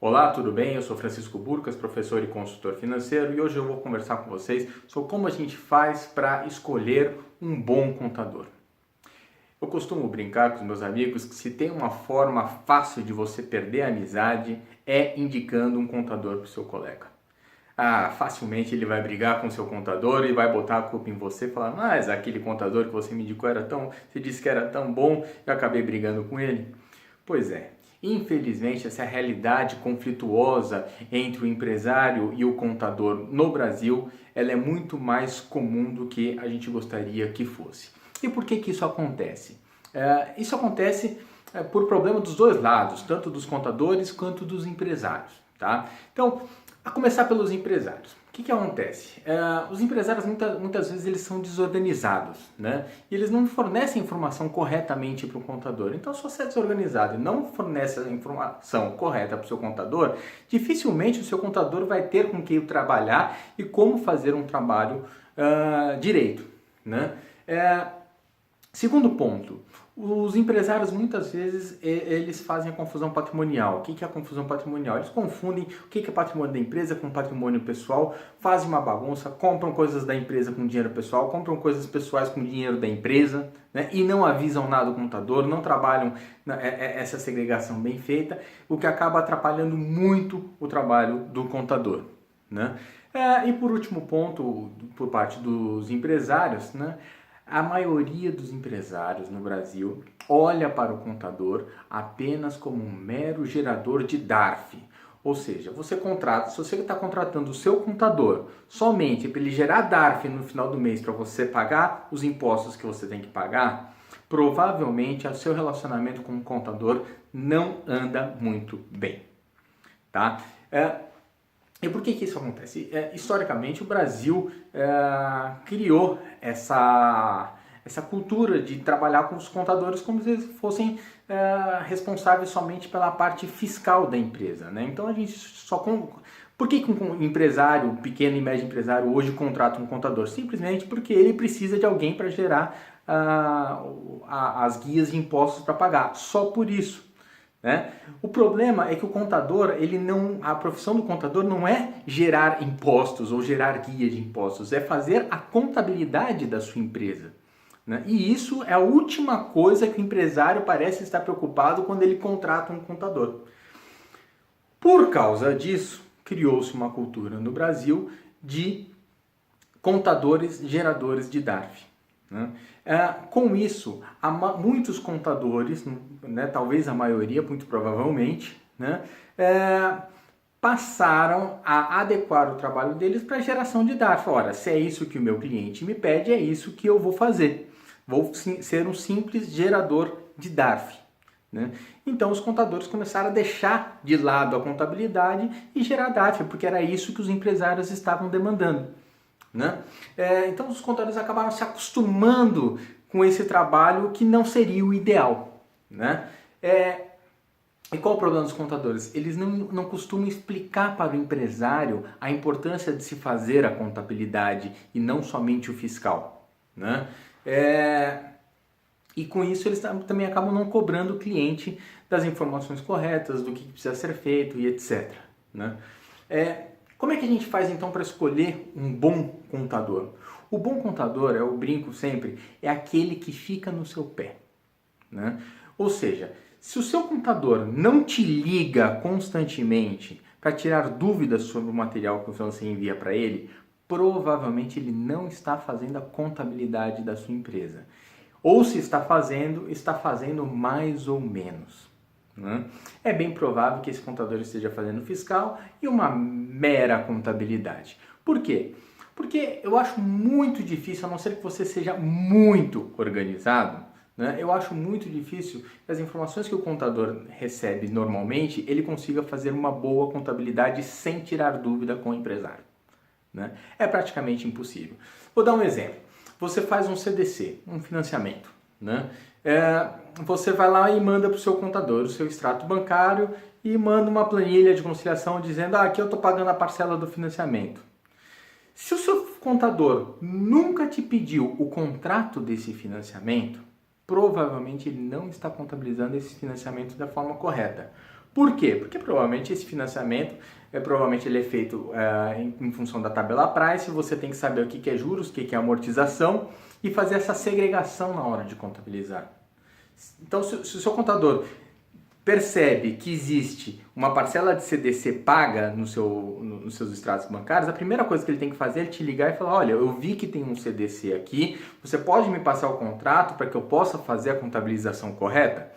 Olá, tudo bem? Eu sou Francisco Burcas, professor e consultor financeiro, e hoje eu vou conversar com vocês sobre como a gente faz para escolher um bom contador. Eu costumo brincar com os meus amigos que se tem uma forma fácil de você perder a amizade é indicando um contador para o seu colega. Facilmente ele vai brigar com o seu contador e vai botar a culpa em você, falar, mas aquele contador que você me indicou você disse que era tão bom, eu acabei brigando com ele. Pois é. Infelizmente, essa realidade conflituosa entre o empresário e o contador no Brasil, ela é muito mais comum do que a gente gostaria que fosse. E por que isso acontece? Isso acontece por problema dos dois lados, tanto dos contadores quanto dos empresários. Tá? Então, a começar pelos empresários. O que acontece? Os empresários muitas vezes eles são desorganizados, né? E eles não fornecem a informação corretamente para o contador. Então, se você é desorganizado e não fornece a informação correta para o seu contador, dificilmente o seu contador vai ter com quem trabalhar e como fazer um trabalho direito, né? Segundo ponto, os empresários muitas vezes eles fazem a confusão patrimonial. O que é a confusão patrimonial? Eles confundem o que é patrimônio da empresa com patrimônio pessoal, fazem uma bagunça, compram coisas da empresa com dinheiro pessoal, compram coisas pessoais com dinheiro da empresa, né? E não avisam nada ao contador, não trabalham essa segregação bem feita, o que acaba atrapalhando muito o trabalho do contador, né? E por último ponto, por parte dos empresários, né? A maioria dos empresários no Brasil olha para o contador apenas como um mero gerador de DARF. Ou seja, se você está contratando o seu contador somente para ele gerar DARF no final do mês para você pagar os impostos que você tem que pagar, provavelmente o seu relacionamento com o contador não anda muito bem. Tá? E por que isso acontece? Historicamente, o Brasil criou essa cultura de trabalhar com os contadores como se eles fossem responsáveis somente pela parte fiscal da empresa, né? Então, a gente Por que um empresário, pequeno e médio empresário, hoje contrata um contador? Simplesmente porque ele precisa de alguém para gerar as guias de impostos para pagar. Só por isso. Né? O problema é que o contador, a profissão do contador não é gerar impostos ou gerar guia de impostos, é fazer a contabilidade da sua empresa. Né? E isso é a última coisa que o empresário parece estar preocupado quando ele contrata um contador. Por causa disso, criou-se uma cultura no Brasil de contadores geradores de DARF. Né? Com isso, muitos contadores, né, talvez a maioria, muito provavelmente, né, passaram a adequar o trabalho deles para a geração de DARF. Ora, se é isso que o meu cliente me pede, é isso que eu vou fazer. Vou ser um simples gerador de DARF. Né? Então os contadores começaram a deixar de lado a contabilidade e gerar DARF, porque era isso que os empresários estavam demandando. Né? Então os contadores acabaram se acostumando com esse trabalho que não seria o ideal. Né? E qual o problema dos contadores? Eles não costumam explicar para o empresário a importância de se fazer a contabilidade e não somente o fiscal. Né? E com isso eles também acabam não cobrando o cliente das informações corretas, do que precisa ser feito e etc. Né? Como é que a gente faz então para escolher um bom contador? O bom contador, eu brinco sempre, é aquele que fica no seu pé. Né? Ou seja, se o seu contador não te liga constantemente para tirar dúvidas sobre o material que você envia para ele, provavelmente ele não está fazendo a contabilidade da sua empresa. Ou se está fazendo mais ou menos. Né? É bem provável que esse contador esteja fazendo fiscal e uma mera contabilidade. Por quê? Porque eu acho muito difícil, a não ser que você seja muito organizado, né? Eu acho muito difícil que as informações que o contador recebe normalmente, ele consiga fazer uma boa contabilidade sem tirar dúvida com o empresário. Né? É praticamente impossível. Vou dar um exemplo. Você faz um CDC, um financiamento. Né? Você vai lá e manda para o seu contador o seu extrato bancário e manda uma planilha de conciliação dizendo aqui eu estou pagando a parcela do financiamento. Se o seu contador nunca te pediu o contrato desse financiamento, provavelmente ele não está contabilizando esse financiamento da forma correta. Por quê? Porque provavelmente esse financiamento, provavelmente ele é feito em função da tabela price, você tem que saber o que é juros, o que é amortização e fazer essa segregação na hora de contabilizar. Então, se o seu contador percebe que existe uma parcela de CDC paga nos seus extratos bancários, a primeira coisa que ele tem que fazer é te ligar e falar, olha, eu vi que tem um CDC aqui, você pode me passar o contrato para que eu possa fazer a contabilização correta?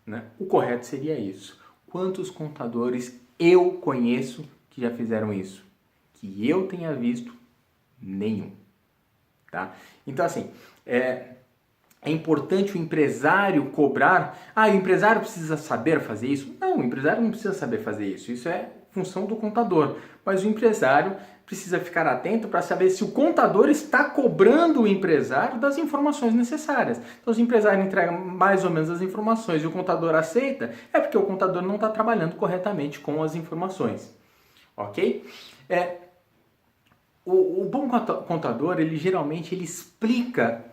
Né? O correto seria isso. Quantos contadores eu conheço que já fizeram isso? Que eu tenha visto, nenhum. Tá? Então, assim, é importante o empresário cobrar. O empresário precisa saber fazer isso? Não, o empresário não precisa saber fazer isso. Isso é função do contador. Mas o empresário precisa ficar atento para saber se o contador está cobrando o empresário das informações necessárias. Então, se o empresário entrega mais ou menos as informações e o contador aceita, é porque o contador não está trabalhando corretamente com as informações. Ok? O bom contador, ele geralmente explica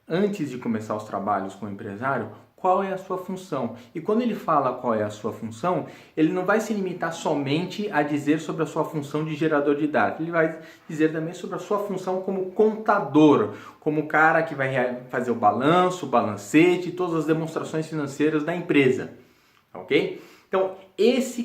antes de começar os trabalhos com o empresário, qual é a sua função. E quando ele fala qual é a sua função, ele não vai se limitar somente a dizer sobre a sua função de gerador de dados. Ele vai dizer também sobre a sua função como contador, como cara que vai fazer o balanço, o balancete, todas as demonstrações financeiras da empresa. Ok? Então, esse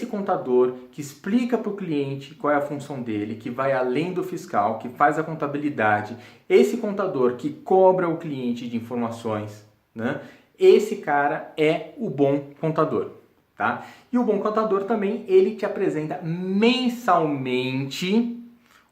contador que explica para o cliente qual é a função dele, que vai além do fiscal, que faz a contabilidade, esse contador que cobra o cliente de informações, né? Esse cara é o bom contador, tá? E o bom contador também, ele te apresenta mensalmente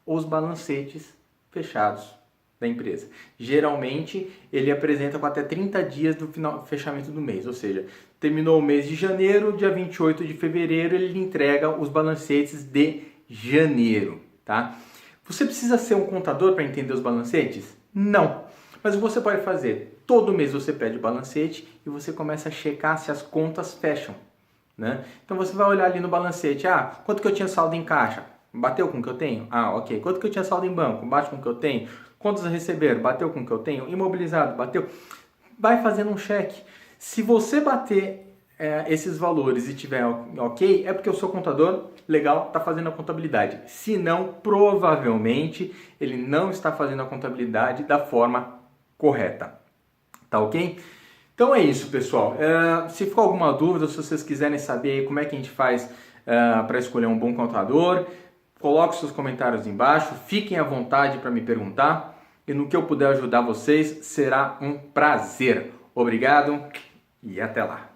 os balancetes fechados da empresa. Geralmente, ele apresenta com até 30 dias do fechamento do mês, ou seja, terminou o mês de janeiro, dia 28 de fevereiro, ele entrega os balancetes de janeiro, tá? Você precisa ser um contador para entender os balancetes? Não. Mas você pode fazer, todo mês você pede o balancete e você começa a checar se as contas fecham, né? Então você vai olhar ali no balancete, quanto que eu tinha saldo em caixa? Bateu com o que eu tenho? Ok. Quanto que eu tinha saldo em banco? Bate com o que eu tenho? Contas a receber? Bateu com o que eu tenho? Imobilizado? Bateu? Vai fazendo um cheque. Se você bater esses valores e tiver ok, é porque o seu contador legal está fazendo a contabilidade. Se não, provavelmente ele não está fazendo a contabilidade da forma correta. Tá ok? Então é isso, pessoal. Se ficou alguma dúvida, se vocês quiserem saber como é que a gente faz para escolher um bom contador, coloque seus comentários embaixo, fiquem à vontade para me perguntar e no que eu puder ajudar vocês será um prazer. Obrigado e até lá.